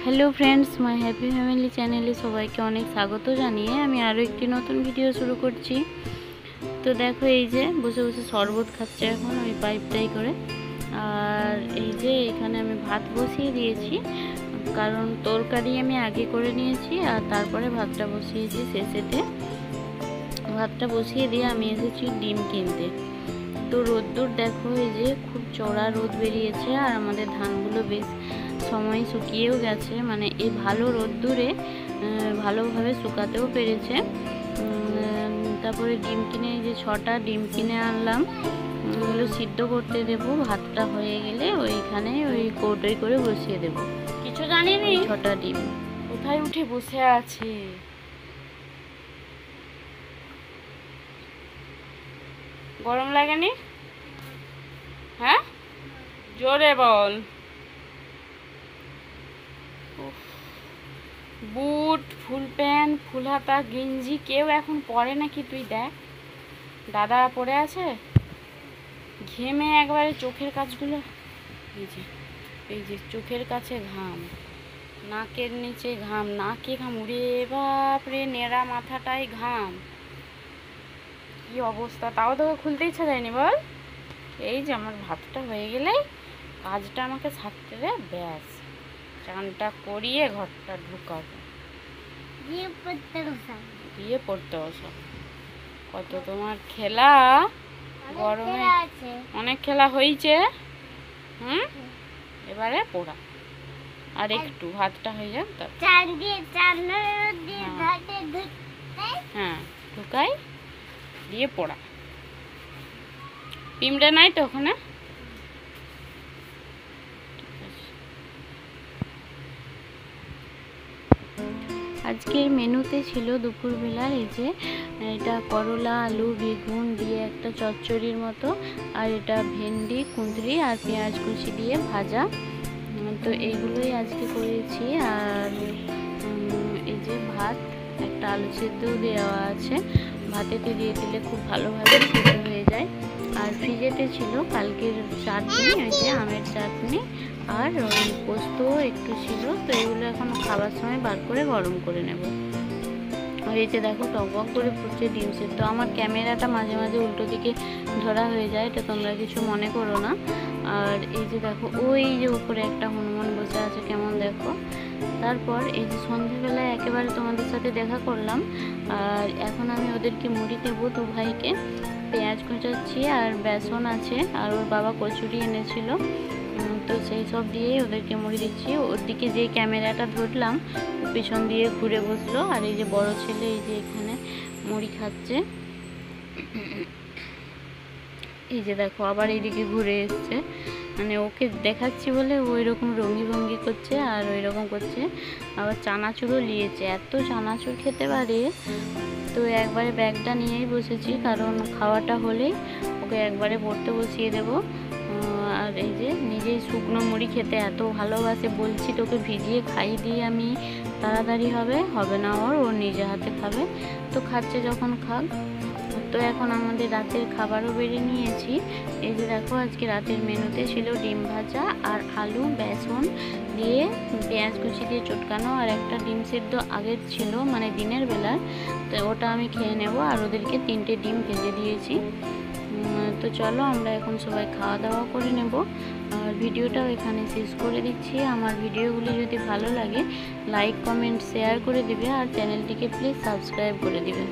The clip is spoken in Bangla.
হ্যালো ফ্রেন্ডস, মাই হ্যাপি ফ্যামিলি চ্যানেলে সবাইকে অনেক স্বাগত জানিয়ে আমি আরও একটি নতুন ভিডিও শুরু করছি। তো দেখো, এই যে বসে বসে শরবত খাচ্ছে এখন ওই পাইপটাই করে। আর এই যে এখানে আমি ভাত বসিয়ে দিয়েছি, কারণ তরকারি আমি আগে করে নিয়েছি আর তারপরে ভাতটা বসিয়েছি শেষেতে। ভাতটা বসিয়ে দিয়ে আমি এসেছি ডিম কিনতে। তো রোদ্দুর দেখো, এই যে খুব চড়া রোদ বেরিয়েছে আর আমাদের ধানগুলো বেশ সময় শুকিয়েও গেছে, মানে এই ভালো রোদ্দুরে ভালোভাবে শুকাতেও পেরেছে। তারপরে ডিম কিনে, এই যে 6টা ডিম কিনে আনলাম, ওগুলো সিদ্ধ করতে দেব। ভাতটা হয়ে গেলে ওইখানে ওই কৌটোয় করে বসিয়ে দেব। কিছু জানি না। 6টা ডিম কোথায় উঠে বসে আছে? গরম লাগেনি? হ্যাঁ, জোরে বল। বুট, ফুল প্যান্ট, ফুল হাতা, গেঞ্জি কেউ এখন পরে নাকি? তুই দেখ, দাদা পরে আছে। ঘেমে একবারে চোখের কাছগুলো, এই যে চোখের কাছে ঘাম, নাকের নিচে ঘাম, নাকে ঘাম, উড়ে বাপরে নেড়া মাথাটাই ঘাম। কি অবস্থা! তাও তোকে খুলতে ইচ্ছা যায়নি বল? এই যে আমার ভাতটা হয়ে গেলেই কাজটা আমাকে ছাড়তে দে, ব্যাস চানটা করিয়ে ঘরটা ঢুকাবো, দিয়ে পড়তে বসো। কত তোমার খেলা, গরমে অনেক খেলা হয়েছে। এবারে পড়া, আর একটু ভাতটা হয়ে যাক, হ্যাঁ ঢুকাই দিয়ে পড়া। পিমড়ে নাই তো ওখানে? আজকের মেনুতে ছিল দুপুরবেলার এই যে এটা করলা, আলু, বেগুন দিয়ে একটা চচ্চড়ির মতো, আর এটা ভেন্ডি, কুঁদরি আর পেঁয়াজ কুচি দিয়ে ভাজা। তো এইগুলোই আজকে করেছি। আর এই যে ভাত, একটা আলু সেদ্ধও দেওয়া আছে, ভাতেতে দিয়ে দিলে খুব ভালোভাবে সেদ্ধ হয়ে যায়। আর ফ্রিজেতে ছিল কালকের চাটনি, ওই যে আমের চাটনি, আর ওই পোস্ত একটু ছিল। তো এগুলো এখন খাবার সময় বার করে গরম করে নেব। আর এই যে দেখো টকবক করে ফুটছে ডিম সেদ্ধ। আমার ক্যামেরাটা মাঝে মাঝে উল্টো দিকে ধরা হয়ে যায়, এটা তোমরা কিছু মনে করো না। আর এই যে দেখো, ওই যে উপরে একটা হনুমান বসে আছে কেমন দেখো। তারপর এই যে সন্ধ্যেবেলায় একেবারে তোমাদের সাথে দেখা করলাম। আর এখন আমি ওদেরকে মুড়ি দেবো, দু ভাইকে। পেঁয়াজ কুচাচ্ছি, আর বেসন আছে, আর ওর বাবা কচুরি এনেছিল, তো সেই সব দিয়েই ওদেরকে মুড়ি দিচ্ছি। ওর দিকে যে ক্যামেরাটা ধরলাম পিছন দিয়ে ঘুরে বসলো। আর এই যে বড় ছেলে এই যে এখানে মুড়ি খাচ্ছে, এই যে দেখো আবার এইদিকে ঘুরে এসছে, মানে ওকে দেখাচ্ছি বলে ওই রকম রঙি ভঙ্গি করছে আর ওই রকম করছে। আবার চানাচুরও নিয়েছে, এত চানাচুর খেতে পারে। তো একবারে ব্যাগটা নিয়েই বসেছি, কারণ খাওয়াটা হলেই ওকে একবারে পড়তে বসিয়ে দেব। আর এই যে নিজেই শুকনো মুড়ি খেতে এত ভালোবাসে, বলছি তোকে ভিজিয়ে খাইয়ে দিয়ে আমি তাড়াতাড়ি হবে না, ওর নিজে হাতে খাবে। তো খাচ্ছে যখন খাক। তো এখন আমাদের রাতের খাবারও বেড়ে নিয়েছি। এই যে দেখো, আজকে রাতের মেনুতে ছিল ডিম ভাজা আর আলু, বেসন দিয়ে পেঁয়াজ কুচি দিয়ে চটকানো, আর একটা ডিম সেদ্ধ আগের ছিল, মানে দিনের বেলার, তো ওটা আমি খেয়ে নেব। আর ওদেরকে 3টে ডিম ভেজে দিয়েছি। তো চলো আমরা এখন সবাই খাওয়া দাওয়া করে নেব। আর ভিডিওটাও এখানে শেষ করে দিচ্ছি। আমার ভিডিওগুলি যদি ভালো লাগে লাইক, কমেন্ট, শেয়ার করে দিবে, আর চ্যানেলটিকে প্লিজ সাবস্ক্রাইব করে দিবে।